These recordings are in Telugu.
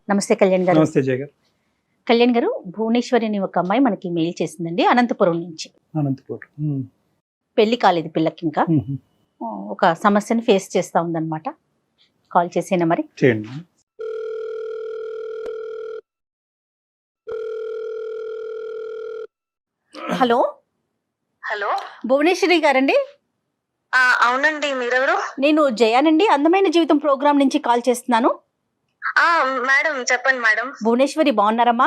నమస్తే కళ్యాణ్ గారు. నమస్తే జయ గారు. కళ్యాణ్ గారు, భువనేశ్వరి అని ఒక అమ్మాయి మనకి మెయిల్ చేసిందండి అనంతపురం నుంచి. అనంతపురం. పెళ్లి కాలేదు పిల్లకి ఇంకా. ఒక సమస్యను ఫేస్ చేస్తా ఉందన్నమాట. కాల్ చేసేనా మరి? చేయండి. హలో హలో, భువనేశ్వరి గారండి? అవునండి. మీరెవరు? నేను జయానండి, అందమైన జీవితం ప్రోగ్రామ్ నుంచి కాల్ చేస్తున్నాను. మేడం చెప్పండి మేడం. భువనేశ్వరి బాగున్నారమ్మా?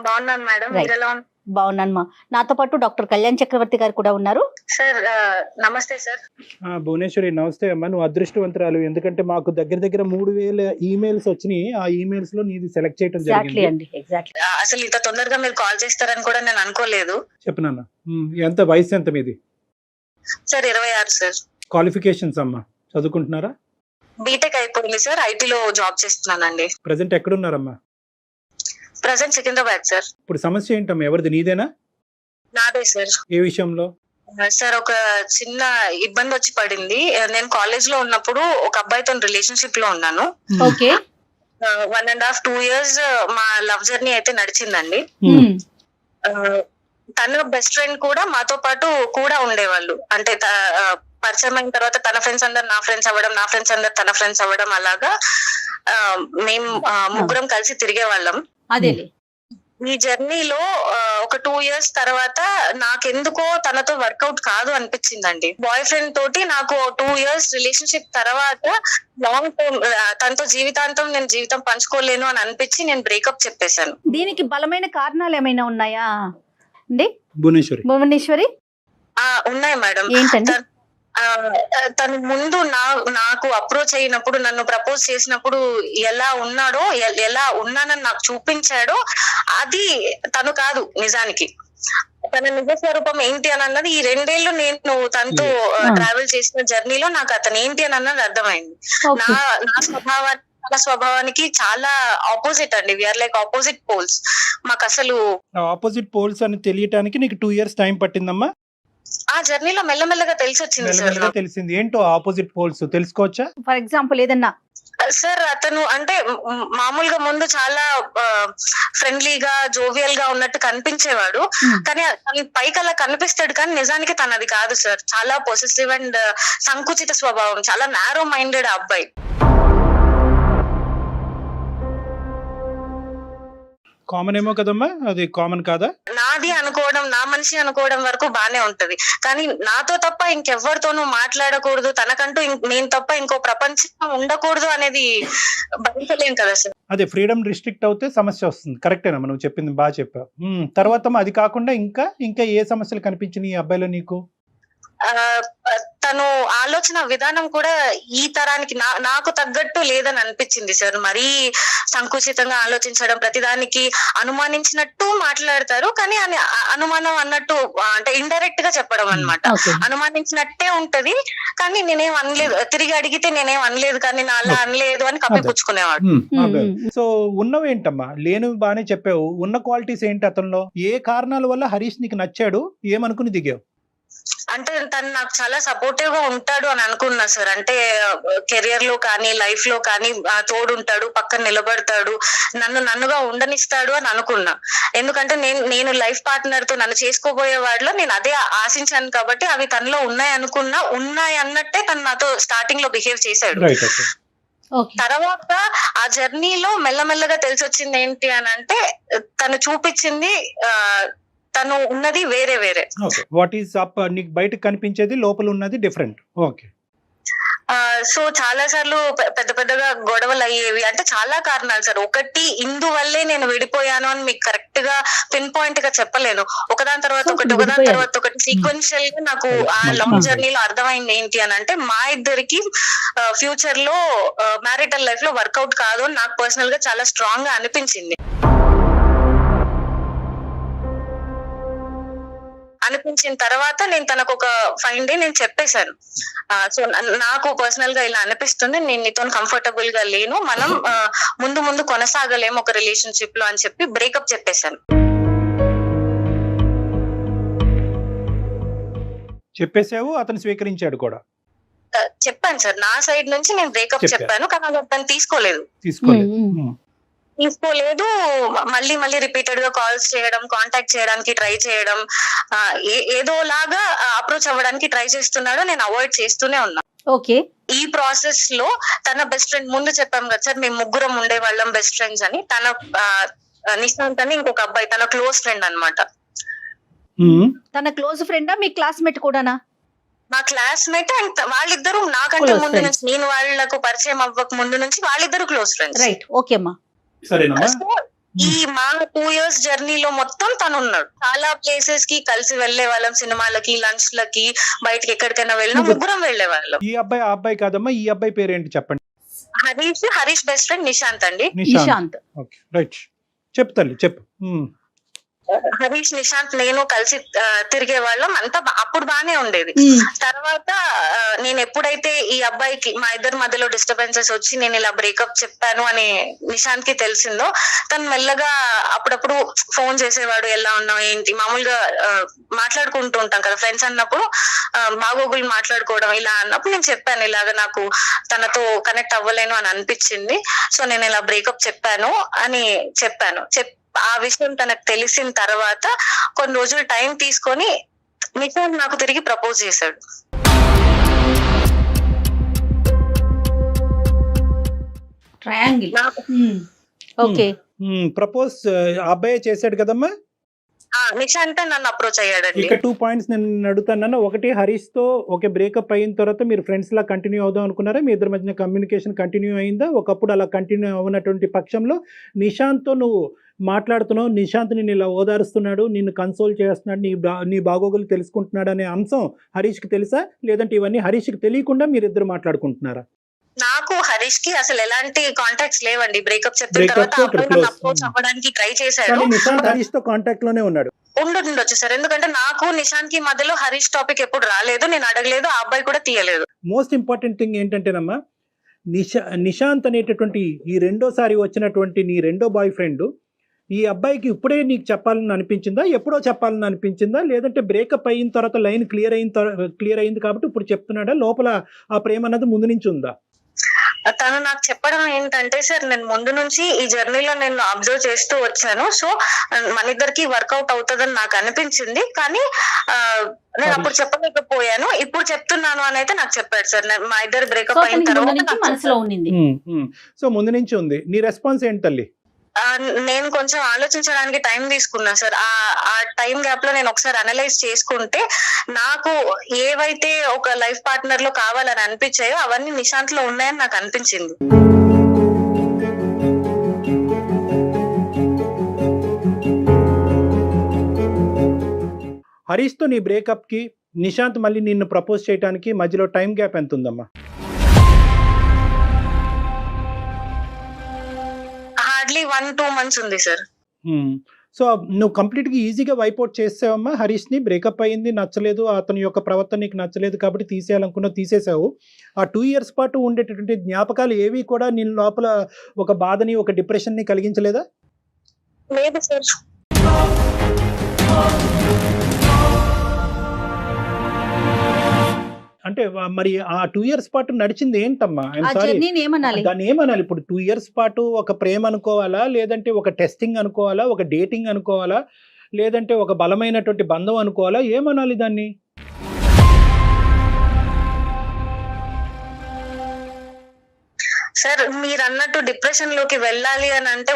బాగున్నాను మేడం. Right. మీరు ఎలా ఉన్నారు? బాగున్నానమ్మా. నాతో పాటు డాక్టర్ కళ్యాణ్ చక్రవర్తి గారు కూడా ఉన్నారు. సార్ నమస్తే సార్. భువనేశ్వరి నమస్తే అమ్మా. నువ్వు అదృష్టవంతురాలు, ఎందుకంటే మాకు దగ్గర 3000 ఈమెయిల్స్ వచ్చినాయి. ఆ ఈమెయిల్స్ లో నీది సెలెక్ట్ చేయడం ఎగ్జాక్ట్లీ జరిగింది. అండి, ఎగ్జాక్ట్లీ. అసలు ఇంత తొందరగా మీరు కాల్ చేస్తారని కూడా నేను అనుకోలేదు. చెప్పనన్నా. ఎంత వయసు ఎంత మీది? Sir 26 sir. క్వాలిఫికేషన్స్ అమ్మా, చదువుకుంటున్నారా? బీటెక్ అయిపోయింది సార్. ఐటీలో జాబ్ చేస్తున్నానండి. ప్రజెంట్ ఎక్కడున్నారమ్మా? Present Secunderabad sir. ఇప్పుడు సమస్య ఏంటమ్మా? ఎవరిది, నీదేనా? నాదే సార్. ఏ విషయంలో? సార్ ఒక చిన్న ఇబ్బంది వచ్చి పడింది. నేను కాలేజ్ లో ఉన్నప్పుడు ఒక అబ్బాయితో రిలేషన్షిప్ లో ఉన్నాను. ఓకే. 1.5 2 years మా లవ్ జర్నీ అయితే నడిచిందండి. తన బెస్ట్ ఫ్రెండ్ కూడా మాతో పాటు కూడా ఉండేవాళ్ళు. అంటే పరిచయం అయిన తర్వాత తన ఫ్రెండ్స్ అందరు నా ఫ్రెండ్స్ అవ్వడం, నా ఫ్రెండ్స్ అందరు తన ఫ్రెండ్స్ అవ్వడం, అలాగా మేము ముగ్గురం కలిసి తిరిగే వాళ్ళం. అదేలే. ఈ జర్నీలో ఒక 2 years తర్వాత నాకెందుకో తనతో వర్కౌట్ కాదు అనిపించిందండి. బాయ్ ఫ్రెండ్ తోటి నాకు 2 years రిలేషన్షిప్ తర్వాత లాంగ్ టర్మ్ తనతో జీవితాంతం నేను జీవితం పంచుకోలేను అని అనిపించి నేను బ్రేకప్ చెప్పేశాను. దీనికి బలమైన కారణాలు ఏమైనా ఉన్నాయా అండి భువనేశ్వరి? ఉన్నాయి మేడం. ఏంటండి? తను ముందు నాకు అప్రోచ్ అయినప్పుడు, నన్ను ప్రపోజ్ చేసినప్పుడు ఎలా ఉన్నాడో, ఎలా ఉన్నానని నాకు చూపించాడో అది తను కాదు నిజానికి. తన నిజ స్వరూపం ఏంటి అని అన్నది ఈ 2 ఏళ్ళు నేను తనతో ట్రావెల్ చేసిన జర్నీలో నాకు అతను ఏంటి అని అన్నది అర్థమైంది. నా స్వభావానికి చాలా ఆపోజిట్ అండి. We are like opposite poles. మాకు అసలు ఆపోజిట్ పోల్స్ అని తెలియటానికి నీకు 2 years టైం పట్టిందమ్మా? ఆ జర్నీలో మెల్లమెల్లగా తెలిసి వచ్చింది సార్. తెలిసింది. ఏంటో ఆపోజిట్ పోల్స్ తెలుసుకోవచ్చా? ఫర్ ఎగ్జాంపుల్ ఏదన్నా? సార్ అతను అంటే మామూలుగా ముందు చాలా ఫ్రెండ్లీగా జోవియల్ గా ఉన్నట్టు కనిపించేవాడు. కానీ పైకి అలా కనిపిస్తాడు, కానీ నిజానికి తనది కాదు సార్. చాలా పొసెసివ్ అండ్ సంకుచిత స్వభావం, చాలా నారో మైండెడ్ అబ్బాయి. కామన్ ఏమో కదమ్మా, అది కామన్ కాదా? నాది అనుకోవడం, నా మనిషి అనుకోవడం వరకు బానే ఉంటది, కానీ నాతో తప్ప ఇంకెవ్వరితోనూ మాట్లాడకూడదు, తనకంటూ నేను తప్ప ఇంకో ప్రపంచం ఉండకూడదు అనేది భరించలేం కదా సార్. అదే ఫ్రీడమ్ రిస్ట్రిక్ట్ అవుతే సమస్య వస్తుంది. కరెక్టేనమ్మా, నువ్వు చెప్పింది బాగా చెప్పావు. తర్వాత అది కాకుండా ఇంకా ఏ సమస్యలు కనిపించినాయి ఈ అబ్బాయిలో నీకు? తను ఆలోచన విధానం కూడా ఈ తరానికి నాకు తగ్గట్టు లేదని అనిపించింది సార్. మరీ సంకుచితంగా ఆలోచించడం, ప్రతిదానికి అనుమానించినట్టు మాట్లాడతారు, కానీ అనుమానం అన్నట్టు అంటే ఇండైరెక్ట్ గా చెప్పడం అన్నమాట. అనుమానించినట్టే ఉంటది, కానీ నేనేం అనలేదు, తిరిగి అడిగితే నేనేం అనలేదు, కానీ నా అలా అనలేదు అని కప్పిపుచ్చుకునేవాడు. సో ఉన్నవేంటమ్మా? లేనివి బానే చెప్పావు. ఉన్న క్వాలిటీస్ ఏంటి అతనిలో? ఏ కారణాల వల్ల హరీష్ నీకు నచ్చాడు? ఏమనుకుని దిగావు? అంటే తను నాకు చాలా సపోర్టివ్ గా ఉంటాడు అని అనుకున్నా సార్. అంటే కెరియర్ లో కానీ లైఫ్ లో కానీ తోడుంటాడు, పక్కన నిలబడతాడు, నన్నుగా ఉండనిస్తాడు అని అనుకున్నా. ఎందుకంటే నేను లైఫ్ పార్ట్నర్ తో నన్ను చేసుకోబోయే వాడిలో నేను అదే ఆశించాను, కాబట్టి అవి తనలో ఉన్నాయి అన్నట్టే తను నాతో స్టార్టింగ్ లో బిహేవ్ చేశాడు. తర్వాత ఆ జర్నీలో మెల్లమెల్లగా తెలిసి వచ్చింది ఏంటి అని అంటే, తను చూపించింది తను ఉన్నది వేరే. What is up? నీకు బయటకు కనిపించేది, లోపల ఉన్నది డిఫరెంట్. ఓకే. సో చాలా సార్లు పెద్దగా గొడవలు అయ్యేవి. అంటే చాలా కారణాలు సార్. ఒకటి ఇందువల్లే నేను విడిపోయాను అని మీకు కరెక్ట్ గా పిన్ పాయింట్ గా చెప్పలేను. ఒకదాని తర్వాత ఒకటి సీక్వెన్షియల్ గా నాకు ఆ లాంగ్ జర్నీలో అర్థమైంది ఏంటి అని అంటే, మా ఇద్దరికి ఫ్యూచర్ లో మ్యారిటల్ లైఫ్ లో వర్కౌట్ కాదు అని నాకు పర్సనల్ గా చాలా స్ట్రాంగ్ గా అనిపించింది. అనిపించిన తర్వాత నేను తనకు ఒక 5 days నేను చెప్పేశాను. సో నాకు పర్సనల్ గా ఇలా అనిపిస్తుంది, నేను నీతో కంఫర్టబుల్ గా లేను, మనం ముందు కొనసాగలేము ఒక రిలేషన్షిప్ లో అని చెప్పి బ్రేకప్ చెప్పేశాను. చెప్పేసావు, అతను స్వీకరించాడు కూడా? చెప్పాను సార్, నా సైడ్ నుంచి నేను బ్రేకప్ చెప్పాను, కానీ అతను తీసుకోలేదు. తీసుకోలేదు. మళ్ళీ మళ్ళీ రిపీటెడ్ గా కాల్స్ చేయడం, కాంటాక్ట్ చేయడానికి ట్రై చేయడం, ఏదోలాగా అప్రోచ్ అవ్వడానికి ట్రై చేస్తున్నాడు. నేను అవాయిడ్ చేస్తూనే ఉన్నా. ఓకే. ఈ ప్రాసెస్ లో తన బెస్ట్ ఫ్రెండ్, ముందు చెప్పాం కదా సార్ మేము ముగ్గురం ఉండే వాళ్ళం బెస్ట్ ఫ్రెండ్స్ అని, తన నిశాంత్ అని ఇంకొక అబ్బాయి తన క్లోజ్ ఫ్రెండ్ అన్నమాట. తన క్లోజ్ ఫ్రెండా మీ క్లాస్మేట్ కూడానా? మా క్లాస్మేట్ అండ్ వాళ్ళిద్దరు నాకంటే Close ముందు friends. నుంచి, నేను వాళ్ళకు పరిచయం అవ్వక ముందు నుంచి వాళ్ళిద్దరు క్లోజ్ ఫ్రెండ్స్. రైట్. ఓకే అమ్మా. సరేనమ్మా. సో ఈ మా 2 years జర్నీలో మొత్తం తను ఉన్నాడు. చాలా ప్లేసెస్ కి కలిసి వెళ్లే వాళ్ళం, సినిమాలకి, లంచ్ లకి, బయటకి ఎక్కడికైనా వెళ్ళినా ముగ్గురం వెళ్లే వాళ్ళం. ఈ అబ్బాయి ఆ అబ్బాయి కాదమ్మా, ఈ అబ్బాయి పేరేంటి చెప్పండి. హరీష్ బెస్ట్ ఫ్రెండ్ నిశాంత్ అండి. నిశాంత్. ఓకే రైట్, చెప్పు తల్లి చెప్పు. హరీష్, నిశాంత్, నేను కలిసి తిరిగే వాళ్ళం. అంతా అప్పుడు బానే ఉండేది. తర్వాత నేను ఎప్పుడైతే ఈ అబ్బాయికి మా ఇద్దరి మధ్యలో డిస్టర్బెన్సెస్ వచ్చి నేను ఇలా బ్రేకప్ చెప్పాను అని నిశాంత్ కి తెలిసిందో, తను మెల్లగా అప్పుడప్పుడు ఫోన్ చేసేవాడు, ఎలా ఉన్నావు ఏంటి, మామూలుగా మాట్లాడుకుంటూ ఉంటాం కదా ఫ్రెండ్స్ అన్నప్పుడు, బాగోగులు మాట్లాడుకోవడం. ఇలా అన్నప్పుడు నేను చెప్పాను, ఇలాగ నాకు తనతో కనెక్ట్ అవ్వలేను అని అనిపించింది, సో నేను ఇలా బ్రేకప్ చెప్పాను అని చెప్పాను. ఆ విషయం తనకు తెలిసిన తర్వాత కొన్ని రోజులు టైం తీసుకొని నిశాంత్ నాకు తిరిగి ప్రపోజ్ చేశాడు. ట్రయాంగిల్. ఓకే. ప్రపోజ్ అబ్బాయి చేశాడు కదమ్మా. నిశాంత్ నన్ను అప్రోచ్ అయ్యాడండి. ఇక 2 పాయింట్స్ నేను అడుగుతాను. ఒకటి, హరీష్ తో ఓకే బ్రేకప్ అయిన తర్వాత మీరు ఫ్రెండ్స్ లా కంటిన్యూ అవుదాం అనుకున్నారా? మీ ఇద్దరి మధ్యన కమ్యూనికేషన్ కంటిన్యూ అయిందా? ఒకప్పుడు అలా కంటిన్యూ అవునటువంటి పక్షంలో నిశాంత్ తో నువ్వు మాట్లాడుతున్నావు, నిశాంత్ నిన్ను ఇలా ఓదారుస్తున్నాడు, నిన్ను కన్సోల్ చేస్తున్నాడు, నీ బాగోగులు తెలుసుకుంటున్నాడు అనే అంశం హరీష్కి తెలుసా? లేదంటే ఇవన్నీ హరీష్కి తెలియకుండా మీరు ఇద్దరు మాట్లాడుకుంటున్నారా? నాకు హరీష్ కి అసలు ఎలాంటి కాంటాక్ట్స్ లేవండి. బ్రేకప్ చెప్పిన తర్వాత అప్రోచ్ అవ్వడానికి ట్రై చేశాడు. నిశాంత్ హరీష్ తో కాంటాక్ట్ లోనే ఉన్నాడు. ఉండొచ్చు సార్, ఎందుకంటే నాకు నిశాంత్ కి మధ్యలో హరీష్ టాపిక్ ఎప్పుడు రాలేదు, నేను అడగలేదు, ఆ అబ్బాయి కూడా తీయలేదు. మోస్ట్ ఇంపార్టెంట్ థింగ్ ఏంటంటేనమ్మా, నిశాంత్ అనేటటువంటి ఈ రెండోసారి వచ్చినటువంటి నీ రెండో బాయ్ ఫ్రెండ్ ఈ అబ్బాయికి ఇప్పుడే నీకు చెప్పాలని అనిపించిందా, ఎప్పుడో చెప్పాలని అనిపించిందా, లేదంటే బ్రేకప్ అయిన తర్వాత లైన్ క్లియర్ అయింది కాబట్టి ఇప్పుడు చెప్తున్నాడా? లోపల ఆ ప్రేమ అన్నది ముందు నుంచి ఉందా? తను నాకు చెప్పడం ఏంటంటే, సార్ నేను ముందు నుంచి ఈ జర్నీలో నేను అబ్జర్వ్ చేస్తూ వచ్చాను, సో మన ఇద్దరికి వర్కౌట్ అవుతుందని నాకు అనిపించింది, కానీ నేను అప్పుడు చెప్పలేకపోయాను, ఇప్పుడు చెప్తున్నాను అని అయితే నాకు చెప్పాడు సార్. మా ఇద్దరు బ్రేకప్ అయిన తర్వాత మనసులో ఉంది. సో ముందు నుంచి ఉంది. నీ రెస్పాన్స్ ఏంటి తల్లి? నేను కొంచెం ఆలోచించడానికి టైం తీసుకున్నా సార్. ఆ టైం గ్యాప్ లో నేను ఒకసారి అనలైజ్ చేసుకుంటే నాకు ఏవైతే ఒక లైఫ్ పార్ట్నర్ లో కావాలని అనిపించాయో అవన్నీ నిశాంత్ లో ఉన్నాయని నాకు అనిపించింది. హరీష్ తో నీ బ్రేకప్ కి నిశాంత్ మళ్ళీ నిన్ను ప్రపోజ్ చేయడానికి మధ్యలో టైం గ్యాప్ ఎంత ఉందమ్మా? హార్డ్లీ 1-2 months ఉంది సార్. సో నువ్వు కంప్లీట్గా ఈజీగా వైపౌట్ చేసావమ్మా హరీష్ని. బ్రేకప్ అయ్యింది, నచ్చలేదు, అతని యొక్క ప్రవర్తన నీకు నచ్చలేదు కాబట్టి తీసేయాలనుకున్నావు, తీసేసావు. ఆ 2 years పాటు ఉండేటటువంటి జ్ఞాపకాలు ఏవి కూడా నీ లోపల ఒక బాధని, ఒక డిప్రెషన్ని కలిగించలేదా? లేదు సార్. అంటే మరి ఆ 2 years పాటు నడిచింది ఏంటమ్మా? దాన్ని ఏమనాలి ఇప్పుడు? 2 years పాటు ఒక ప్రేమ అనుకోవాలా, లేదంటే ఒక టెస్టింగ్ అనుకోవాలా, ఒక డేటింగ్ అనుకోవాలా, లేదంటే ఒక బలమైనటువంటి బంధం అనుకోవాలా, ఏమనాలి దాన్ని? సార్ మీరు అన్నట్టు డిప్రెషన్ లోకి వెళ్ళాలి అని అంటే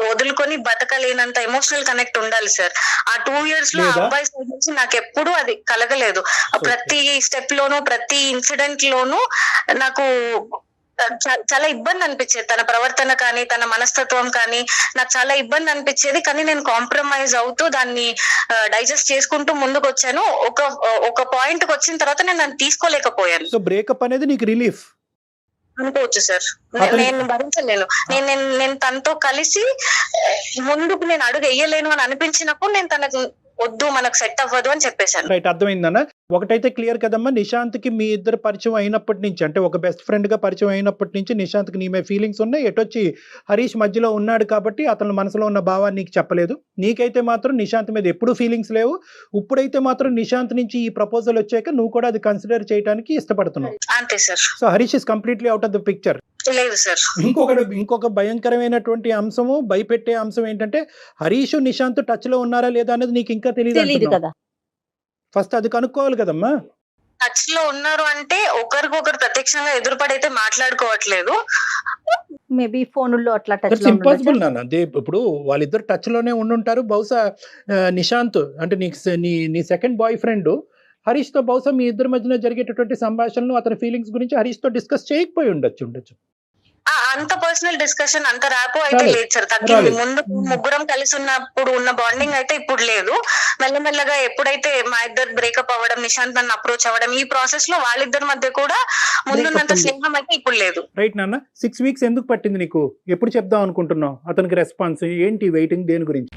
వదులుకొని బతకలేనంత ఎమోషనల్ కనెక్ట్ ఉండాలి సార్. ఆ 2 years లో అబ్బాయి సైడ్ నుంచి నాకు ఎప్పుడు అది కలగలేదు. ప్రతి స్టెప్ లోను, ప్రతి ఇన్సిడెంట్ లోను నాకు చాలా ఇబ్బంది అనిపించేది. తన ప్రవర్తన కానీ, తన మనస్తత్వం కానీ నాకు చాలా ఇబ్బంది అనిపించేది. కానీ నేను కాంప్రమైజ్ అవుతూ దాన్ని డైజెస్ట్ చేసుకుంటూ ముందుకు వచ్చాను. ఒక పాయింట్ కి వచ్చిన తర్వాత నేను దాన్ని తీసుకోలేకపోయాను. సో బ్రేకప్ అనేది నీకు రిలీఫ్ అనుకోవచ్చు సార్. నేను భరించలేను. నేను తనతో కలిసి ముందుకు నేను అడుగు వేయలేను అని అనిపించినప్పుడు నేను తనకు వద్దు, మనకు సెట్ అవ్వదు అని చెప్పేశాను. రైట్, అర్థమైందన్న. ఒకటైతే క్లియర్ కదమ్మా, నిశాంత్ కి మీ ఇద్దరు పరిచయం అయినప్పటి నుంచి, అంటే ఒక బెస్ట్ ఫ్రెండ్ గా పరిచయం అయినప్పటి నుంచి నిశాంత్ కి నీ మీద ఫీలింగ్స్ ఉన్నాయి. ఎటొచ్చి హరీష్ మధ్యలో ఉన్నాడు కాబట్టి అతని మనసులో ఉన్న భావాన్ని నీకు చెప్పలేదు. నీకైతే మాత్రం నిశాంత్ మీద ఎప్పుడు ఫీలింగ్స్ లేవు. ఇప్పుడైతే మాత్రం నిశాంత్ నుంచి ఈ ప్రపోజల్ వచ్చాక నువ్వు కూడా అది కన్సిడర్ చేయడానికి ఇష్టపడుతున్నావు. అంతే sir. So Harish is completely out of the picture. లేదు సార్. ఇంకొక భయంకరమైనటువంటి అంశము, భయపెట్టే అంశం ఏంటంటే హరీష్ నిశాంత్ టచ్ లో ఉన్నారా లేదా అనేది నీకు ఇంకా తెలియదు తెలియదు కదా. ఫస్ట్ అది కనుక్కోవాలి కదమ్మా. టచ్ లో ఉన్నారు అంటే ఒకరికొకరు ప్రత్యక్షంగా ఎదురుపడైతే మాట్లాడుకోవట్లేదు. మేబీ ఫోనుల్లో అట్లా టచ్ దట్స్ ఇంపాసిబుల్ నాన్న. ఇప్పుడు వాళ్ళిద్దరు టచ్ లోనే ఉండుంటారు. బహుశా నిశాంత్ అంటే నీ సెకండ్ బాయ్ ఫ్రెండ్ హరీష్ తో బహుశా మీ ఇద్దరి మధ్యన జరిగేటటువంటి సంభాషణలు అతని ఫీలింగ్స్ గురించి హరీష్ తో డిస్కస్ చేయకపోయి ఉండొచ్చు. అంత పర్సనల్ డిస్కషన్ అంత ర్యాపో అయితే లేదు సార్. తగ్గింది. ముందు ముగ్గురం కలిసి ఉన్నప్పుడు ఉన్న బాండింగ్ అయితే ఇప్పుడు లేదు. మెల్లమెల్లగా ఎప్పుడైతే మా ఇద్దరు బ్రేకప్ అవ్వడం, నిశాంత్ నన్ను అప్రోచ్ అవ్వడం, ఈ ప్రాసెస్ లో వాళ్ళిద్దరి మధ్య కూడా ముందున్నంత స్నేహం అయితే ఇప్పుడు లేదు. రైట్ నాన్న. 6 weeks ఎందుకు పట్టింది నీకు? ఎప్పుడు చెప్దాం అనుకుంటున్నావు అతనికి రెస్పాన్స్ ఏంటి? వెయిటింగ్ దేని గురించి?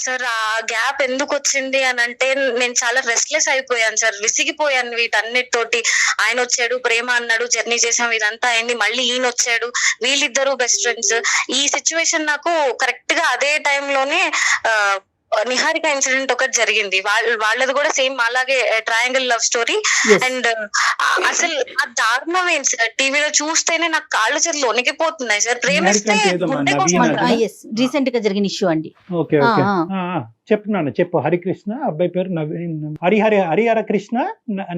సార్ ఆ గ్యాప్ ఎందుకు వచ్చింది అని అంటే నేను చాలా రెస్ట్లెస్ అయిపోయాను సార్. విసిగిపోయాను వీటన్నిటితోటి. ఆయన వచ్చాడు, ప్రేమ అన్నాడు, జర్నీ చేసాం, ఇదంతా అయింది. మళ్ళీ ఈయన వచ్చాడు, వీళ్ళిద్దరు బెస్ట్ ఫ్రెండ్స్. ఈ సిచ్యువేషన్ నాకు కరెక్ట్ గా అదే టైంలోనే నిహారిక ఇన్సిడెంట్ ఒకటి జరిగింది. వాళ్ళది కూడా సేమ్ అలాగే ట్రయాంగిల్ లవ్ స్టోరీ. అండ్ అసలు ఆ దారుణం ఏంటి సార్, టీవీలో చూస్తేనే నాకు కాళ్ళు చేతులు వణికిపోతున్నాయి సార్. ప్రేమిస్తే రీసెంట్ గా జరిగిన ఇష్యూ అండి. చెప్తున్నాను, చెప్పు. హరికృష్ణ, అబ్బాయి పేరు నవీన్, హరిహర కృష్ణ,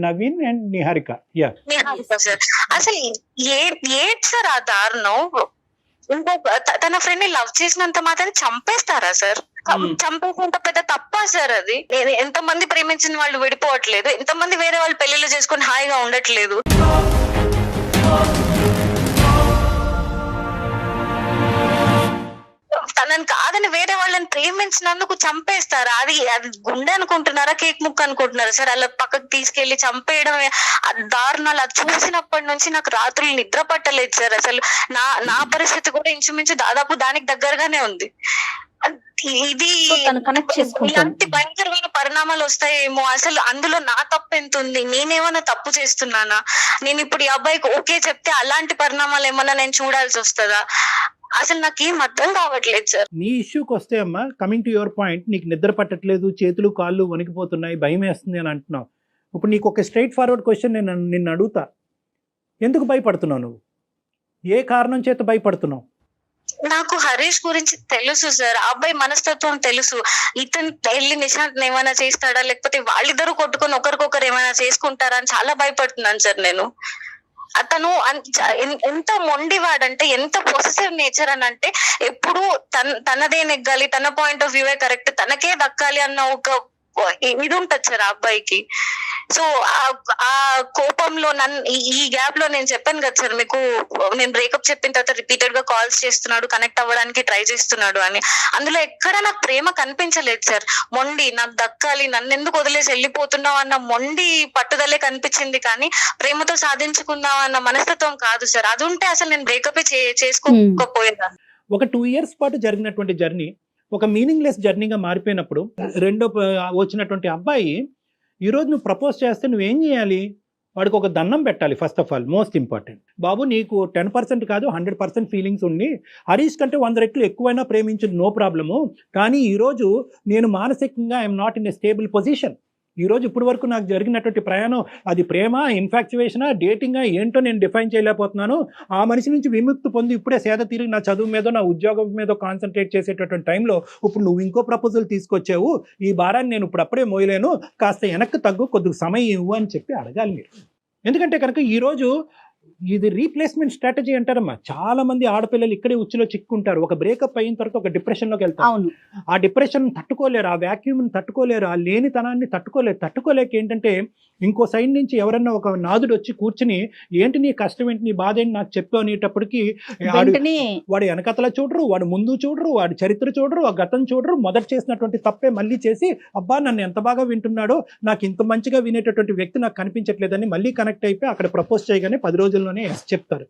నవీన్ అండ్ నిహారిక. నిహారిక సార్. అసలు ఏంటి సార్ ఆ దారుణం? తన ఫ్రెండ్ ని లవ్ చేసినంత మాత్రం చంపేస్తారా సార్? చంపేసినంత పెద్ద తప్పా సార్ అది? ఎంతమంది ప్రేమించిన వాళ్ళు విడిపోవట్లేదు, ఎంతమంది వేరే వాళ్ళు పెళ్లిళ్ళు చేసుకుని హాయిగా ఉండట్లేదు. తనని కాదని వేరే వాళ్ళని ప్రేమించినందుకు చంపేస్తారా? అది గుండె అనుకుంటున్నారా, కేక్ ముక్క అనుకుంటున్నారా సార్? అలా పక్కకు తీసుకెళ్లి చంపేయడం దారుణాలు అది చూసినప్పటి నుంచి నాకు రాత్రులు నిద్ర పట్టలేదు సార్. అసలు నా పరిస్థితి కూడా ఇంచుమించు దాదాపు దానికి దగ్గరగానే ఉంది. ఇది ఇలాంటి భయంకరమైన పరిణామాలు వస్తాయేమో. అసలు అందులో నా తప్పు ఎంత ఉంది? నేనేమన్నా తప్పు చేస్తున్నానా? నేను ఇప్పుడు ఈ అబ్బాయికి ఓకే చెప్తే అలాంటి పరిణామాలు ఏమన్నా నేను చూడాల్సి వస్తుందా? అసలు నాకేం అర్థం కావట్లేదు సార్. నీ ఇష్యూకి వస్తే అమ్మా, కమింగ్ టు యువర్ పాయింట్, నీకు నిద్ర పట్టట్లేదు, చేతులు కాళ్ళు వణికిపోతున్నాయి, భయం వేస్తుంది అని అంటున్నావు. ఇప్పుడు నీకు ఒక స్ట్రైట్ ఫార్వర్డ్ క్వశ్చన్ నిన్ను అడుగుతా. ఎందుకు భయపడుతున్నావు నువ్వు? ఏ కారణం చేత భయపడుతున్నావు? నాకు హరీష్ గురించి తెలుసు సార్, ఆ అబ్బాయి మనస్తత్వం తెలుసు. ఇతను వెళ్ళి నిశాంత్ ఏమైనా చేస్తాడా, లేకపోతే వాళ్ళిద్దరూ కొట్టుకొని ఒకరికొకరు ఏమైనా చేసుకుంటారా అని చాలా భయపడుతున్నాను సార్ నేను. అతను ఎంత మొండివాడంటే, ఎంత పొసెసివ్ నేచర్ అని అంటే, ఎప్పుడు తనదే నెగ్గాలి, తన పాయింట్ ఆఫ్ వ్యూ కరెక్ట్, తనకే దక్కాలి అన్న ఒక ఇది ఉంటది సార్ ఆ అబ్బాయికి. సో ఆ కోపంలో ఈ గ్యాప్ లో నేను చెప్పాను కదా సార్ మీకు, నేను బ్రేకప్ చెప్పిన తర్వాత రిపీటెడ్ గా కాల్స్ చేస్తున్నాడు, కనెక్ట్ అవ్వడానికి ట్రై చేస్తున్నాడు అని. అందులో ఎక్కడ నాకు ప్రేమ కనిపించలేదు సార్. మొండి, నాకు దక్కాలి, నన్ను ఎందుకు వదిలేసి వెళ్ళిపోతున్నావు అన్న మొండి పట్టుదలే కనిపించింది, కానీ ప్రేమతో సాధించుకుందాం అన్న మనస్తత్వం కాదు సార్. అది ఉంటే అసలు నేను బ్రేకప్ చేసుకోకపోయేదాన్ని. ఒక 2 years పాటు జరిగినటువంటి జర్నీ ఒక మీనింగ్లెస్ జర్నీగా మారిపోయినప్పుడు రెండో వచ్చినటువంటి అబ్బాయి ఈరోజు నువ్వు ప్రపోజ్ చేస్తే నువ్వేం చేయాలి? వాడికి ఒక దండం పెట్టాలి. First of all, most important. బాబు, నీకు 10% కాదు 100% ఫీలింగ్స్ ఉండి హరీష్ కంటే 100 రెట్లు ఎక్కువైనా ప్రేమించు, నో ప్రాబ్లము. కానీ ఈరోజు నేను మానసికంగా I'm not in a stable position. ఈరోజు ఇప్పటి వరకు నాకు జరిగినటువంటి ప్రయాణం అది ప్రేమ, ఇన్ఫాక్చువేషనా, డేటింగా ఏంటో నేను డిఫైన్ చేయలేకపోతున్నాను. ఆ మనిషి నుంచి విముక్తి పొంది ఇప్పుడే సేద తిరిగి నా చదువు మీద, నా ఉద్యోగం మీద కాన్సన్ట్రేట్ చేసేటటువంటి టైంలో ఇప్పుడు నువ్వు ఇంకో ప్రపోజల్ తీసుకొచ్చావు. ఈ భారాన్ని నేను ఇప్పుడు అప్పుడే మోయలేను, కాస్త వెనక్కి తగ్గు, కొద్దిగా సమయం ఇవ్వు అని చెప్పి అడగాలి మీరు. ఎందుకంటే కనుక ఈరోజు ఇది రీప్లేస్మెంట్ స్ట్రాటజీ అంటారమ్మా. చాలా మంది ఆడపిల్లలు ఇక్కడే ఉచ్చులో చిక్కుంటారు. ఒక బ్రేకప్ అయిన తర్వాత ఒక డిప్రెషన్లోకి వెళ్తారు. ఆ డిప్రెషన్ తట్టుకోలేరు, ఆ వ్యాక్యూమ్ని తట్టుకోలేరు, ఆ లేనితనాన్ని తట్టుకోలేక ఏంటంటే ఇంకో సైడ్ నుంచి ఎవరన్నా ఒక నాదుడు వచ్చి కూర్చుని ఏంటి నీ కష్టం ఏంటి, నీ బాధ ఏంటి నాకు చెప్పు అనేటప్పటికి వాడు వెనకతల చూడరు, వాడు ముందు చూడరు, వాడి చరిత్ర చూడరు, ఆ గతం చూడరు, మొదట చేసినటువంటి తప్పే మళ్ళీ చేసి అబ్బా నన్ను ఎంత బాగా వింటున్నాడో, నాకు ఇంత మంచిగా వినేటటువంటి వ్యక్తి నాకు కనిపించట్లేదని మళ్ళీ కనెక్ట్ అయిపోయి అక్కడ ప్రపోజ్ చేయగానే 10 రోజుల్లోనే చెప్తారు.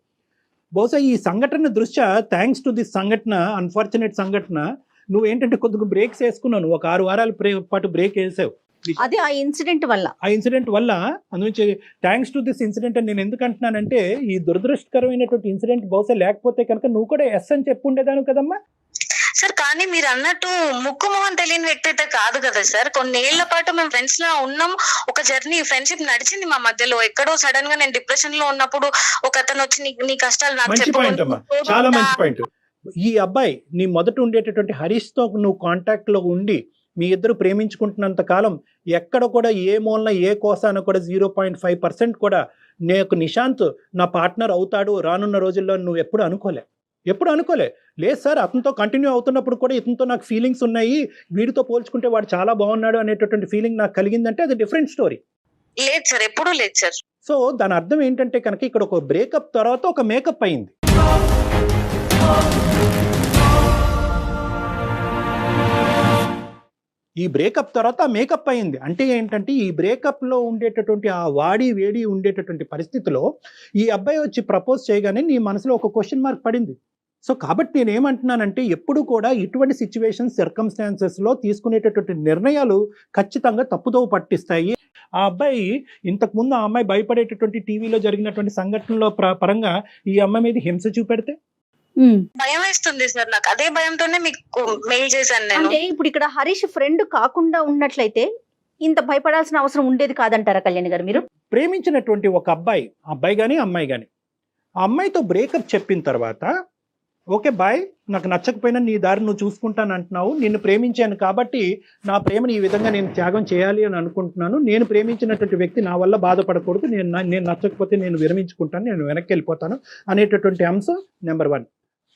బహుశా ఈ సంఘటన దృష్ట్యా, థ్యాంక్స్ టు దిస్ సంఘటన, అన్ఫార్చునేట్ సంఘటన, నువ్వేంటంటే కొద్దిగా బ్రేక్స్ వేసుకున్నావు. ఒక 6 వారాల పాటు బ్రేక్ వేసావు. అది ఆ ఇన్సిడెంట్ వల్ల అందునుంచి థ్యాంక్స్ టు దిస్ ఇన్సిడెంట్ అని నేను ఎందుకు అంటున్నానంటే, ఈ దురదృష్టకరమైనటువంటి ఇన్సిడెంట్ బహుశా లేకపోతే కనుక నువ్వు కూడా ఎస్ అని చెప్పుండేదాను కదమ్మా. సార్ కానీ మీరు అన్నట్టు ముక్కు మొహం తెలియని వ్యక్తి అయితే కాదు కదా సార్. కొన్నేళ్ల పాటు మేము ఫ్రెండ్స్ లా ఉన్నాం, ఒక జర్నీ ఫ్రెండ్షిప్ నడిచింది మా మధ్యలో. ఎక్కడో సడన్ గా నేను డిప్రెషన్ లో ఉన్నప్పుడు ఒక అతను వచ్చి నీ కష్టాలు నాకు మంచి పాయింట్ అమ్మా, చాలా మంచి పాయింట్. ఈ అబ్బాయి నీ మొదట ఉండేటటువంటి హరీష్ తో నువ్వు కాంటాక్ట్ లో ఉండి మీ ఇద్దరు ప్రేమించుకుంటున్నంత కాలం ఎక్కడ కూడా ఏ మూలన ఏ కోసాన కూడా 0.5% కూడా నేను నిశాంత్ నా పార్ట్నర్ అవుతాడు రానున్న రోజుల్లో నువ్వు ఎప్పుడు అనుకోలే? లేదు సార్, అతనితో కంటిన్యూ అవుతున్నప్పుడు కూడా ఇతనితో నాకు ఫీలింగ్స్ ఉన్నాయి, వీడితో పోల్చుకుంటే వాడు చాలా బాగున్నాడు అనేటటువంటి ఫీలింగ్ నాకు కలిగిందంటే అది డిఫరెంట్ స్టోరీ. లేదు సార్, ఎప్పుడూ లేదు సార్. సో దాని అర్థం ఏంటంటే కనుక ఇక్కడ ఒక బ్రేకప్ తర్వాత ఒక మేకప్ అయింది. ఈ బ్రేకప్ తర్వాత మేకప్ అయింది అంటే ఏంటంటే ఈ బ్రేకప్ లో ఉండేటటువంటి ఆ వాడి వేడి ఉండేటటువంటి పరిస్థితిలో ఈ అబ్బాయి వచ్చి ప్రపోజ్ చేయగానే నీ మనసులో ఒక క్వశ్చన్ మార్క్ పడింది. సో కాబట్టి నేను ఏమంటున్నానంటే ఎప్పుడు కూడా ఇటువంటి సిచ్యువేషన్ సర్కమ్స్టాన్సెస్లో తీసుకునేటటువంటి నిర్ణయాలు ఖచ్చితంగా తప్పుదోవ పట్టిస్తాయి. ఆ అబ్బాయి ఇంతకుముందు ఆ అమ్మాయి భయపడేటటువంటి టీవీలో జరిగినటువంటి సంఘటనలో పరంగా ఈ అమ్మాయి మీద హింస చూపెడితే భయం వేస్తుంది సార్ నాకు. అదే భయంతోనే మీకు మెయిల్ చేశాను నేను. అంటే ఇప్పుడు ఇక్కడ హరీష్ ఫ్రెండ్ కాకుండా ఉన్నట్లయితే ఇంత భయపడాల్సిన అవసరం ఉండేది కాదంటారా కళ్యాణి గారు మీరు? ప్రేమించినటువంటి ఒక అబ్బాయి కానీ అమ్మాయి కానీ ఆ అమ్మాయితో బ్రేకప్ చెప్పిన తర్వాత ఓకే బాయ్, నాకు నచ్చకపోయినా నీ దారి నువ్వు చూసుకుంటాను అంటున్నావు, నిన్ను ప్రేమించాను కాబట్టి నా ప్రేమను ఈ విధంగా నేను త్యాగం చేయాలి అని అనుకుంటున్నాను, నేను ప్రేమించినటువంటి వ్యక్తి నా వల్ల బాధపడకూడదు, నేను నచ్చకపోతే నేను విరమించుకుంటాను, నేను వెనక్కి వెళ్ళిపోతాను అనేటటువంటి అంశం నెంబర్ 1.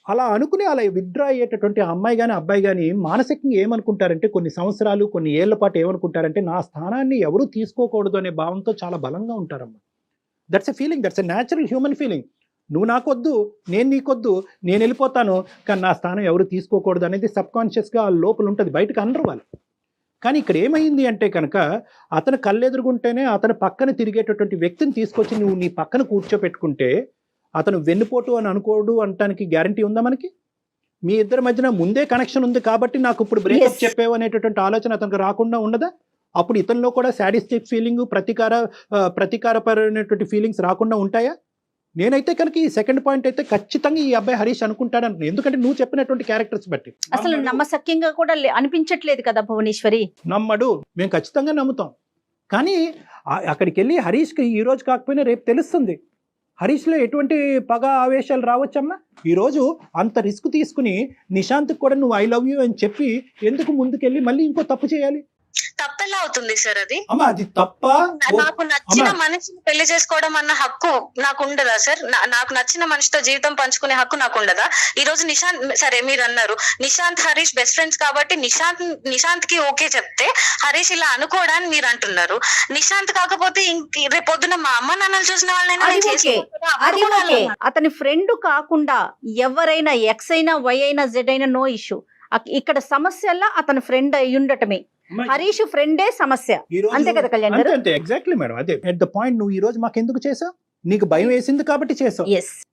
అలా అనుకుని అలా విత్డ్రా అయ్యేటటువంటి అమ్మాయి కానీ అబ్బాయి కానీ మానసికంగా ఏమనుకుంటారంటే కొన్ని సంవత్సరాలు కొన్ని ఏళ్ల పాటు ఏమనుకుంటారంటే నా స్థానాన్ని ఎవరూ తీసుకోకూడదు అనే భావంతో చాలా బలంగా ఉంటారమ్మా. That's a feeling, that's a natural human feeling. నువ్వు నాకొద్దు, నేను నీకొద్దు, నేను వెళ్ళిపోతాను కానీ నా స్థానం ఎవరు తీసుకోకూడదు అనేది సబ్కాన్షియస్గా లోపల ఉంటుంది, బయటకు అనరు వాళ్ళు. కానీ ఇక్కడ ఏమైంది అంటే కనుక అతను కళ్ళెదురుగుంటేనే అతను పక్కన తిరిగేటటువంటి వ్యక్తిని తీసుకొచ్చి నువ్వు నీ పక్కన కూర్చోపెట్టుకుంటే అతను వెన్నుపోటు అని అనుకోడు అనటానికి గ్యారంటీ ఉందా మనకి? మీ ఇద్దరి మధ్యన ముందే కనెక్షన్ ఉంది కాబట్టి నాకు ఇప్పుడు బ్రేకప్ చెప్పేవు అనేటటువంటి ఆలోచన అతనికి రాకుండా ఉండదా? అప్పుడు ఇతనిలో కూడా సాడిస్టిక్ ఫీలింగ్, ప్రతీకారపరమైనటువంటి ఫీలింగ్స్ రాకుండా ఉంటాయా? నేనైతే కనుక ఈ సెకండ్ పాయింట్ అయితే ఖచ్చితంగా ఈ అబ్బాయి హరీష్ అనుకుంటాడు అంటున్నాను. ఎందుకంటే నువ్వు చెప్పినటువంటి క్యారెక్టర్స్ బట్టి అసలు నమ్మశక్యంగా కూడా అనిపించట్లేదు కదా భువనేశ్వరి. నమ్మడు, మేము ఖచ్చితంగా నమ్ముతాం. కానీ అక్కడికి వెళ్ళి హరీష్కి ఈ రోజు కాకపోయినా రేపు తెలుస్తుంది హరీష్లో ఎటువంటి పగ ఆవేశాలు రావచ్చమ్మా. ఈరోజు అంత రిస్క్ తీసుకుని నిశాంత్కి కూడా నువ్వు ఐ లవ్ యూ అని చెప్పి ఎందుకు ముందుకెళ్ళి మళ్ళీ ఇంకో తప్పు చేయాలి? తప్పెలా అవుతుంది సార్ అది? అమ్మా అది తప్ప? నాకు నచ్చిన మనిషిని పెళ్లి చేసుకోవడం అన్న హక్కు నాకు ఉండదా సార్? నాకు నచ్చిన మనిషితో జీవితం పంచుకునే హక్కు నాకు ఉండదా? ఈ రోజు నిశాంత్, సరే మీరు అన్నారు నిశాంత్ హరీష్ బెస్ట్ ఫ్రెండ్స్ కాబట్టి నిశాంత్ కి ఓకే చెప్తే హరీష్ ఇలా అనుకోవడానికి మీరు అంటున్నారు. నిశాంత్ కాకపోతే రేపు పొద్దున మా అమ్మ నాన్నలు చూసిన వాళ్ళైనా అతని ఫ్రెండ్ కాకుండా ఎవరైనా ఎక్స్ అయినా వై అయినా జెడ్ అయినా నో ఇష్యూ. ఇక్కడ సమస్యల్లో అతని ఫ్రెండ్ అయి ఉండటమే, హరీష్ ఫ్రెండే సమస్య. అంతే కదా కళ్యాణ్ గారు? అంతే, ఎగ్జాక్ట్లీ మేడం. అదే ఎట్ ద పాయింట్. నువ్వు ఈ రోజు మాకు ఎందుకు చేసావు? నీకు భయం వేసింది కాబట్టి చేసావు,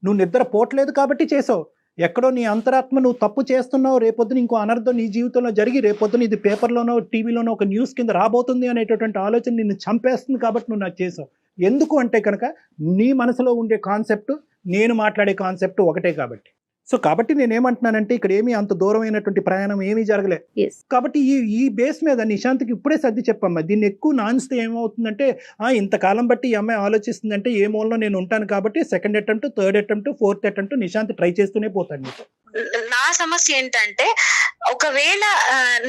నువ్వు నిద్ర పోవట్లేదు కాబట్టి చేసావు, ఎక్కడో నీ అంతరాత్మ నువ్వు తప్పు చేస్తున్నావు, రేపొద్దున ఇంకో అనర్థం నీ జీవితంలో జరిగి రేపొద్దున ఇది పేపర్లోనో టీవీలోనో ఒక న్యూస్ కింద రాబోతుంది అనేటటువంటి ఆలోచన నిన్ను చంపేస్తుంది కాబట్టి నువ్వు నాకు చేసావు. ఎందుకు అంటే కనుక నీ మనసులో ఉండే కాన్సెప్ట్ నేను మాట్లాడే కాన్సెప్ట్ ఒకటే కాబట్టి. సో కాబట్టి నేనేమంటున్నానంటే ఇక్కడ ఏమీ అంత దూరమైనటువంటి ప్రయాణం ఏమీ జరగలే. కాబట్టి ఈ బేస్ మీద నిశాంత్కి ఇప్పుడే సర్ది చెప్పమ్మా. దీన్ని ఎక్కువ నాన్స్తే ఏమవుతుందంటే ఇంతకాలం బట్టి ఈ అమ్మాయి ఆలోచిస్తుందంటే ఏ మూలలో నేను ఉంటాను కాబట్టి second attempt, third attempt, fourth attempt Nishant try చేస్తూనే పోతాడు నీతో. నా సమస్య ఏంటంటే ఒకవేళ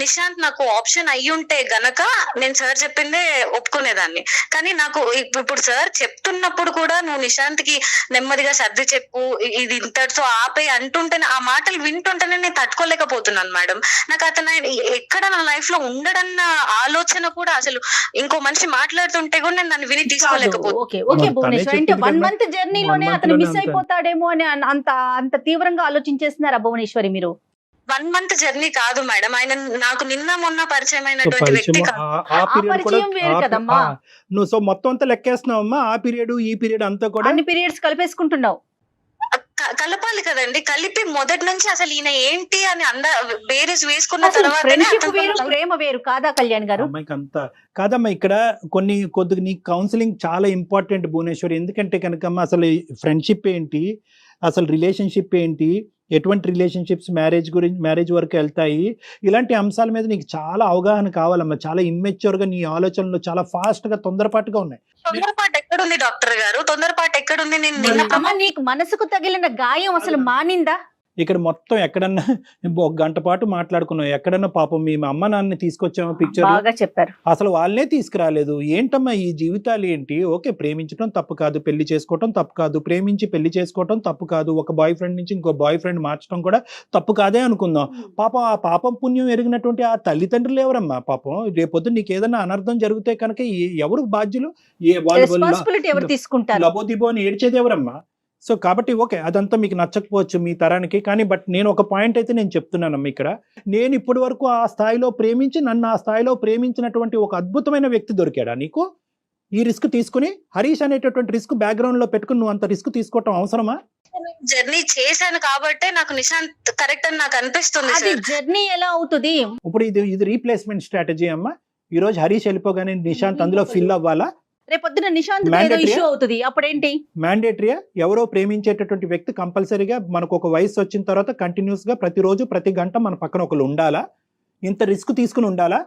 నిశాంత్ నాకు ఆప్షన్ అయ్యుంటే గనక నేను సార్ చెప్పిందే ఒప్పుకునేదాన్ని. కానీ నాకు ఇప్పుడు సార్ చెప్తున్నప్పుడు కూడా నువ్వు నిశాంత్ కి నెమ్మదిగా సర్ది చెప్పు, ఇది ఇంతటితో ఆపే అంటుంటేనే, ఆ మాటలు వింటుంటేనే నేను తట్టుకోలేకపోతున్నాను మేడం. నాకు అతను ఎక్కడ నా లైఫ్ లో ఉండడన్న ఆలోచన కూడా, అసలు ఇంకో మనిషి మాట్లాడుతుంటే కూడా నేను దాన్ని విని తీసుకోలేకపోతున్నాను. అంటే 1 month జర్నీలోనే అతను మిస్ అయిపోతాడేమో అని అంత తీవ్రంగా ఆలోచించేస్తున్నారా భువనేశ్వరి మీరు? 1 month జర్నీ కాదు మేడం, ఆయన నాకు నిన్న మొన్న పరిచయం అయినటువంటి వ్యక్తి కదమ్మా. నువ్వు సో మొత్తం అంతా లెక్కేస్తున్నావమ్మా, ఆ పీరియడ్ ఈ పీరియడ్ అంతా కూడా అన్ని పీరియడ్స్ కలిపేసుకుంటున్నావు. కలపాలి కదండి. కలిపి మొదటి నుంచి అసలు ఈయన ఏంటి అని బేరీస్ వేసుకున్న తర్వాత ఫ్రెండ్షిప్ వేరు ప్రేమ వేరు కాదా కళ్యాణ్ గారు? అమ్మాయికి అంతా కాదమ్మా, ఇక్కడ కొద్దిగా నీ కౌన్సిలింగ్ చాలా ఇంపార్టెంట్ భువనేశ్వరి. ఎందుకంటే కనుకమ్మా అసలు ఫ్రెండ్షిప్ ఏంటి, అసలు రిలేషన్షిప్ ఏంటి, ఎటువంటి రిలేషన్షిప్స్ మ్యారేజ్ వరకు వెళ్తాయి, ఇలాంటి అంశాల మీద నీకు చాలా అవగాహన కావాలమ్మా. చాలా ఇమ్మెచ్యూర్గా నీ ఆలోచనలు చాలా ఫాస్ట్గా తొందరపాటుగా ఉన్నాయి. తొందరపాటు ఎక్కడుంది డాక్టర్ గారు? తొందరపాటు ఎక్కడుంది? నేను నీకు మనసుకు తగిలిన గాయం అసలు మానిందా? ఇక్కడ మొత్తం ఎక్కడన్నా 1 గంట పాటు మాట్లాడుకున్నాం. ఎక్కడన్నా పాపం మీ అమ్మ నాన్నని తీసుకొచ్చామో పిక్చర్, బాగా చెప్పారు. అసలు వాళ్ళనే తీసుకురాలేదు. ఏంటమ్మా ఈ జీవితాలు ఏంటి? ఓకే, ప్రేమించడం తప్పు కాదు, పెళ్లి చేసుకోవటం తప్పు కాదు, ప్రేమించి పెళ్లి చేసుకోవటం తప్పు కాదు, ఒక బాయ్ ఫ్రెండ్ నుంచి ఇంకో బాయ్ ఫ్రెండ్ మార్చడం కూడా తప్పు కాదే అనుకుందాం. పాపం ఆ పాపం పుణ్యం ఎరిగినటువంటి ఆ తల్లిదండ్రులు ఎవరమ్మా? పాపం రేపొద్దు నీకు ఏదైనా అనర్థం జరిగితే కనుక ఎవరు బాధ్యులు? రెస్పాన్సిబిలిటీ ఎవరు తీసుకుంటారు? లబోదిబో అని ఏడ్చేది ఎవరమ్మా? సో కాబట్టి ఓకే, అదంతా మీకు నచ్చకపోవచ్చు మీ తరానికి, కానీ బట్ నేను ఒక పాయింట్ అయితే నేను చెప్తున్నానమ్మా. ఇక్కడ నేను ఇప్పటి వరకు ఆ స్థాయిలో ప్రేమించి నన్ను ఆ స్థాయిలో ప్రేమించినటువంటి ఒక అద్భుతమైన వ్యక్తి దొరికాడా నీకు? ఈ రిస్క్ తీసుకుని హరీష్ అనేటటువంటి రిస్క్ బ్యాక్గ్రౌండ్ లో పెట్టుకుని నువ్వు అంత రిస్క్ తీసుకోవటం అవసరమా? జర్నీ చేశాను కాబట్టి నాకు నిశాంత్ కరెక్ట్ అని నాకు అనిపిస్తుంది. అది జర్నీ ఎలా అవుతుంది? ఇప్పుడు ఇది రీప్లేస్మెంట్ స్ట్రాటజీ అమ్మా. ఈ రోజు హరీష్ వెళ్ళిపోగానే నిశాంత్ అందులో ఫిల్ అవ్వాలా? రేపొద్దున నిశాంత్ ఏదో ఇష్యూ అవుతుంది, అప్పుడేంటి? మ్యాండేటరీయా? ఎవరో ప్రేమించేటటువంటి వ్యక్తి కంపల్సరీగా మనకు ఒక వయసు వచ్చిన తర్వాత కంటిన్యూస్ గా ప్రతిరోజు ప్రతి గంట మన పక్కన ఒకరు ఉండాలా? ఇంత రిస్క్ తీసుకుని ఉండాలా?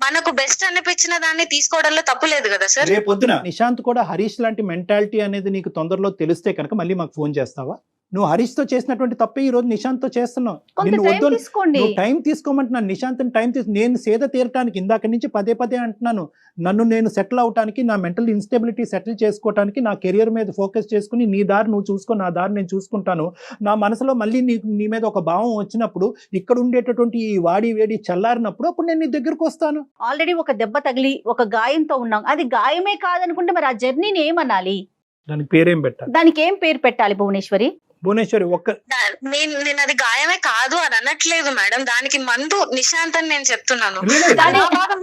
మనకు బెస్ట్ అనిపించిన దాన్ని తీసుకోవడంలో తప్పు లేదు కదా సార్. రేపొద్దున నిశాంత్ కూడా హరీష్ లాంటి మెంటాలిటీ అనేది నీకు తొందరలో తెలిస్తే కనుక మళ్ళీ మాకు ఫోన్ చేస్తావా? నువ్వు హరీష్ తో చేసినటువంటి తప్పే ఈ రోజు నిశాంత్ తో చేస్తున్నావు. నువ్వు టైం తీసుకోమంటున్నాను. నిశాంత్ టైం నేను సేద తీరటానికి ఇందాక నుంచి పదే అంటున్నాను. నన్ను నేను సెటిల్ అవటానికి, నా మెంటల్ ఇన్స్టెబిలిటీ సెటిల్ చేసుకోవటానికి, నా కెరియర్ మీద ఫోకస్ చేసుకుని నీ దారి నువ్వు చూసుకో, నా దారి నేను చూసుకుంటాను. నా మనసులో మళ్ళీ నీ మీద ఒక భావం వచ్చినప్పుడు, ఇక్కడ ఉండేటటువంటి ఈ వాడి వేడి చల్లారినప్పుడు అప్పుడు నేను నీ దగ్గరకు వస్తాను. ఆల్రెడీ ఒక దెబ్బ తగిలి ఒక గాయంతో ఉన్నాం. అది గాయమే కాదనుకుంటే మరి ఆ జర్నీని ఏమనాలి? దానికి పేరేం పెట్టాలి? దానికి ఏం పేరు పెట్టాలి భువనేశ్వరి? నేను అది గాయమే కాదు అని అనట్లేదు మేడం. దానికి మందు నిశాంత్ అని నేను చెప్తున్నాను.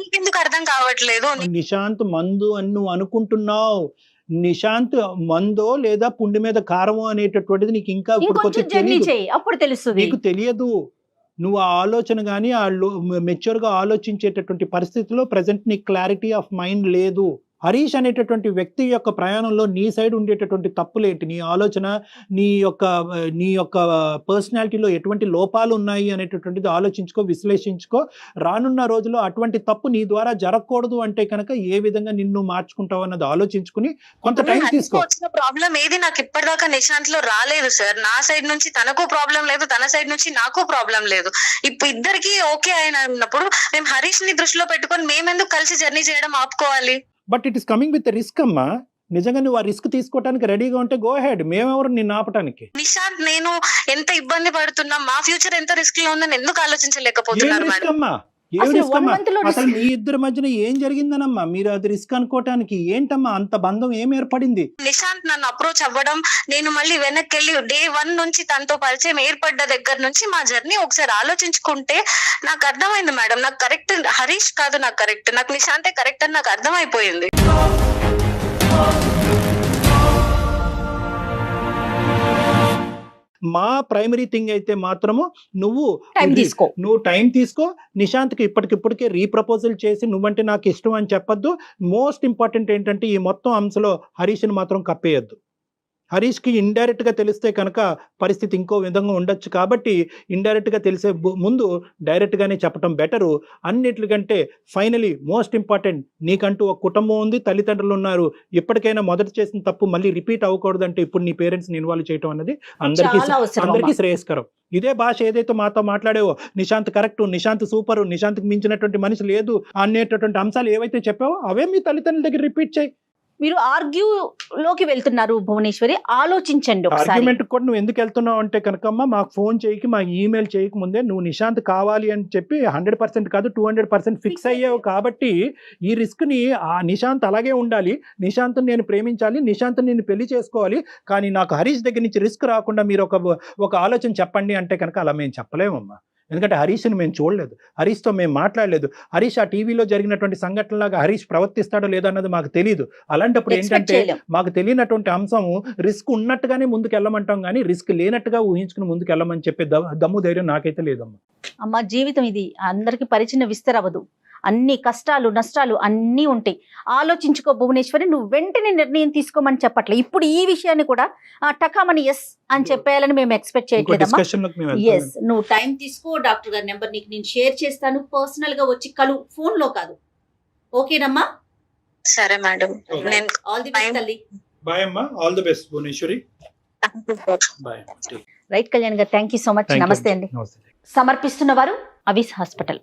మీకెందుకు అర్థం కావట్లేదు? నిశాంత్ మందు అని నువ్వు అనుకుంటున్నావు. నిశాంత్ మందో లేదా పుండి మీద కారమో అనేటటువంటిది నీకు ఇంకా అప్పుడు తెలుస్తుంది. నీకు తెలియదు. నువ్వు ఆ ఆలోచన కానీ ఆ మెచ్యూర్ గా ఆలోచించేటటువంటి పరిస్థితిలో ప్రెసెంట్ నీకు క్లారిటీ ఆఫ్ మైండ్ లేదు. హరీష్ అనేటటువంటి వ్యక్తి యొక్క ప్రయాణంలో నీ సైడ్ ఉండేటటువంటి తప్పులేంటి, నీ ఆలోచన, నీ యొక్క పర్సనాలిటీలో ఎటువంటి లోపాలు ఉన్నాయి అనేటటువంటిది ఆలోచించుకో, విశ్లేషించుకో. రానున్న రోజుల్లో అటువంటి తప్పు నీ ద్వారా జరగకూడదు అంటే కనుక ఏ విధంగా నిన్ను మార్చుకుంటావు అన్నది ఆలోచించుకుని కొంత టైం తీసుకో. వచ్చిన ప్రాబ్లం ఏది నాకు ఇప్పటిదాకా నిశాంత్ లో రాలేదు సార్. నా సైడ్ నుంచి తనకు ప్రాబ్లం లేదు, తన సైడ్ నుంచి నాకు ప్రాబ్లం లేదు. ఇప్పుడు ఇద్దరికి ఓకే అయినప్పుడు మేము హరీష్ ని దృష్టిలో పెట్టుకొని మేమెందుకు కలిసి జర్నీ చేయడం ఆపుకోవాలి? But it is coming with risk అమ్మా. నిజంగా నువ్వు ఆ రిస్క్ తీసుకోవడానికి రెడీగా ఉంటే గో హెడ్. మేమెవరు నిన్ను ఆపటానికి? నిశాంత్ నేను ఎంత ఇబ్బంది పడుతున్నా, మా ఫ్యూచర్ ఎంత రిస్క్ లో ఉందని ఎందుకు ఆలోచించలేకపోతున్నారు మేడం? అసలు మీ ఇద్దరి మధ్యన ఏం జరిగిందనమ్మా మీరు అది రిస్క్ అనుకోవటానికి? ఏంటమ్మా అంత బంధం ఏం ఏర్పడింది? నిశాంత్ నన్ను అప్రోచ్ అవ్వడం, నేను మళ్ళీ వెనక్కి వెళ్ళి డే 1 నుంచి తనతో పరిచయం ఏర్పడ్డ దగ్గర నుంచి మా జర్నీ ఒకసారి ఆలోచించుకుంటే నాకు అర్థమైంది మేడం. నాకు కరెక్ట్ హరీష్ కాదు, నాకు కరెక్ట్, నాకు నిశాంతే కరెక్ట్ అని నాకు అర్థమైపోయింది. మా ప్రైమరీ థింగ్ అయితే మాత్రము నువ్వు టైం తీసుకో. నిశాంత్కి ఇప్పటికిప్పటికే రీప్రపోజల్ చేసి నువ్వంటే నాకు ఇష్టం అని చెప్పొద్దు. మోస్ట్ ఇంపార్టెంట్ ఏంటంటే ఈ మొత్తం అంశంలో హరీష్ని మాత్రం కప్పేయద్దు. హరీష్కి ఇండైరెక్ట్ గా తెలిస్తే కనుక పరిస్థితి ఇంకో విధంగా ఉండొచ్చు. కాబట్టి ఇండైరెక్ట్ గా తెలిసే ముందు డైరెక్ట్ గానే చెప్పడం బెటరు. అన్నిటికంటే ఫైనలీ మోస్ట్ ఇంపార్టెంట్, నీకంటూ ఒక కుటుంబం ఉంది, తల్లిదండ్రులు ఉన్నారు. ఇప్పటికైనా మొదట చేసిన తప్పు మళ్ళీ రిపీట్ అవ్వకూడదు అంటే ఇప్పుడు నీ పేరెంట్స్ ని ఇన్వాల్వ్ చేయడం అనేది అందరికీ శ్రేయస్కరం. ఇదే భాష ఏదైతే మాతో మాట్లాడేవో నిశాంత్ కరెక్ట్, నిశాంత్ సూపర్, నిశాంత్కి మించినటువంటి మనిషి లేదు అనేటటువంటి అంశాలు ఏవైతే చెప్పావో అవే మీ తల్లిదండ్రుల దగ్గర రిపీట్ చేయి. మీరు ఆర్గ్యూలోకి వెళ్తున్నారు భువనేశ్వరి, ఆలోచించండి ఒకసారి. ఆర్గ్యుమెంట్ కూడా నువ్వు ఎందుకు వెళ్తున్నావు అంటే కనుకమ్మా, మాకు ఫోన్ చేయకి, మాకు ఈమెయిల్ చేయక ముందే నువ్వు నిశాంత్ కావాలి అని చెప్పి 100% కాదు 200% ఫిక్స్ అయ్యావు. కాబట్టి ఈ రిస్క్ ని ఆ నిశాంత్ అలాగే ఉండాలి, నిశాంత్ నేను ప్రేమించాలి, నిశాంత్ నేను పెళ్లి చేసుకోవాలి, కానీ నాకు హరీష్ దగ్గర నుంచి రిస్క్ రాకుండా మీరు ఒక ఆలోచన చెప్పండి అంటే కనుక అలా మేము చెప్పలేమమ్మా. ఎందుకంటే హరీష్ని మేము చూడలేదు, హరీష్తో మేము మాట్లాడలేదు, హరీష్ ఆ టీవీలో జరిగినటువంటి సంఘటనలాగా హరీష్ ప్రవర్తిస్తాడో లేదో అన్నది మాకు తెలియదు. అలాంటప్పుడు Expect ఏంటంటే చేయలేం. మాకు తెలియనటువంటి అంశము రిస్క్ ఉన్నట్టుగానే ముందుకు వెళ్ళమంటాం కానీ రిస్క్ లేనట్టుగా ఊహించుకుని ముందుకు వెళ్ళమని చెప్పే దమ్ము ధైర్యం నాకైతే లేదమ్మా. అమ్మ జీవితం ఇది అందరికి పరిచిన విస్తరవదు, అన్ని కష్టాలు నష్టాలు అన్నీ ఉంటాయి. ఆలోచించుకో భువనేశ్వరి, నువ్వు వెంటనే నిర్ణయం తీసుకోమని చెప్పట్లే. ఇప్పుడు ఈ విషయాన్ని కూడా టకామని ఎస్ అని చెప్పేయాలని మేము ఎక్స్పెక్ట్ ఇంకో చేయట్లేదమ్మా. డిస్కషన్లోకి మేము ఎస్, వెళ్తాం. నువ్వు టైం తీసుకో, డాక్టర్ గారి నెంబర్ నీకు నేను షేర్ చేస్తాను, పర్సనల్ గా వచ్చి కలు, ఫోన్ లో కాదు. ఓకేనమ్మా, సరే మేడం. నేను ఆల్ ది బెస్ట్ తల్లి. బాయ్ అమ్మా, all the best Bhuvaneswari. Bye. Right Kalyan garu, thank you so much. నమస్తే అండి. నమస్తే. సమర్పిస్తున్న వారు అవిస్ హాస్పిటల్.